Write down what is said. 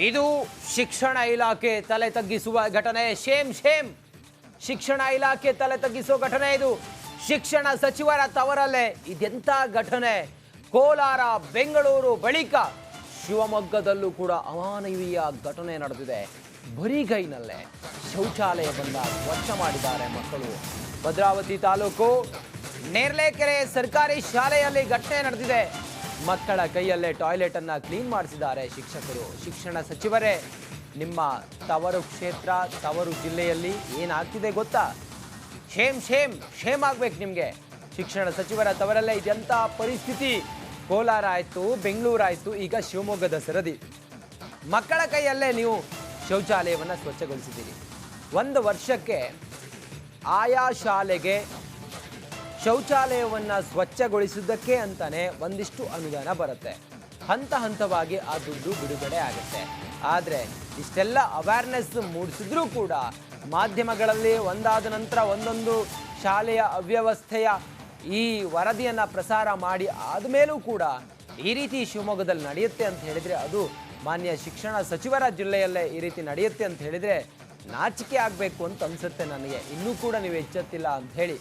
ಇದು ಶಿಕ್ಷಣ ಇಲಾಖೆ ತಲೆ ತಗ್ಗಿಸುವ ಘಟನೆ. Shem Shem. ಶಿಕ್ಷಣ ಇಲಾಖೆ ತಲೆ ತಗ್ಗಿಸುವ ಘಟನೆ ಇದು. ಶಿಕ್ಷಣ ಸಚಿವರ ತವರಲ್ಲೇ ಇದೆಂಥ ಘಟನೆ. ಕೋಲಾರ, ಬೆಂಗಳೂರು ಬಳಿಕ ಶಿವಮೊಗ್ಗದಲ್ಲೂ ಕೂಡ ಅಮಾನವೀಯ ಘಟನೆ ನಡೆದಿದೆ. ಬರಿಗೈನಲ್ಲೇ ಶೌಚಾಲಯವನ್ನ ಸ್ವಚ್ಛ ಮಾಡಿದ್ದಾರೆ ಮಕ್ಕಳು. ಭದ್ರಾವತಿ ತಾಲೂಕು ನೇರ್ಲೆಕೆರೆ ಸರ್ಕಾರಿ ಶಾಲೆಯಲ್ಲಿ ಘಟನೆ ನಡೆದಿದೆ. ಮಕ್ಕಳ ಕೈಯಲ್ಲೇ ಟಾಯ್ಲೆಟ್ ಅನ್ನ ಕ್ಲೀನ್ ಮಾಡಿಸಿದ್ದಾರೆ ಶಿಕ್ಷಕರು. ಶಿಕ್ಷಣ ಸಚಿವರೇ, ನಿಮ್ಮ ತವರು ಕ್ಷೇತ್ರ, ತವರು ಜಿಲ್ಲೆಯಲ್ಲಿ ಏನಾಗ್ತಿದೆ ಗೊತ್ತಾ? ಶೇಮ್ ಶೇಮ್ ಶೇಮ್ ಆಗ್ಬೇಕು ನಿಮಗೆ. ಶಿಕ್ಷಣ ಸಚಿವರ ತವರಲ್ಲೇ ಇದೆಂಥ ಪರಿಸ್ಥಿತಿ. ಕೋಲಾರ ಆಯಿತು, ಬೆಂಗಳೂರು ಆಯಿತು, ಈಗ ಶಿವಮೊಗ್ಗದ ಸರದಿ. ಮಕ್ಕಳ ಕೈಯಲ್ಲೇ ನೀವು ಶೌಚಾಲಯವನ್ನು ಸ್ವಚ್ಛಗೊಳಿಸಿದ್ದೀರಿ. ಒಂದು ವರ್ಷಕ್ಕೆ ಆಯಾ ಶಾಲೆಗೆ ಶೌಚಾಲಯವನ್ನು ಸ್ವಚ್ಛಗೊಳಿಸಿದ್ದಕ್ಕೆ ಅಂತಾನೆ ಒಂದಿಷ್ಟು ಅನುದಾನ ಬರುತ್ತೆ. ಹಂತ ಹಂತವಾಗಿ ಆ ದುಡ್ಡು ಬಿಡುಗಡೆ ಆಗುತ್ತೆ. ಆದರೆ ಇಷ್ಟೆಲ್ಲ ಅವೇರ್ನೆಸ್ ಮೂಡಿಸಿದ್ರೂ ಕೂಡ ಮಾಧ್ಯಮಗಳಲ್ಲಿ ಒಂದಾದ ನಂತರ ಒಂದೊಂದು ಶಾಲೆಯ ಅವ್ಯವಸ್ಥೆಯ ಈ ವರದಿಯನ್ನು ಪ್ರಸಾರ ಮಾಡಿ ಆದಮೇಲೂ ಕೂಡ ಈ ರೀತಿ ಶಿವಮೊಗ್ಗದಲ್ಲಿ ನಡೆಯುತ್ತೆ ಅಂತ ಹೇಳಿದರೆ, ಅದು ಮಾನ್ಯ ಶಿಕ್ಷಣ ಸಚಿವರ ಜಿಲ್ಲೆಯಲ್ಲೇ ಈ ರೀತಿ ನಡೆಯುತ್ತೆ ಅಂತ ಹೇಳಿದರೆ ನಾಚಿಕೆ ಆಗಬೇಕು ಅಂತ ಅನಿಸುತ್ತೆ ನನಗೆ. ಇನ್ನೂ ಕೂಡ ನೀವು ಎಚ್ಚೆತ್ತಿಲ್ಲ ಅಂತ ಹೇಳಿ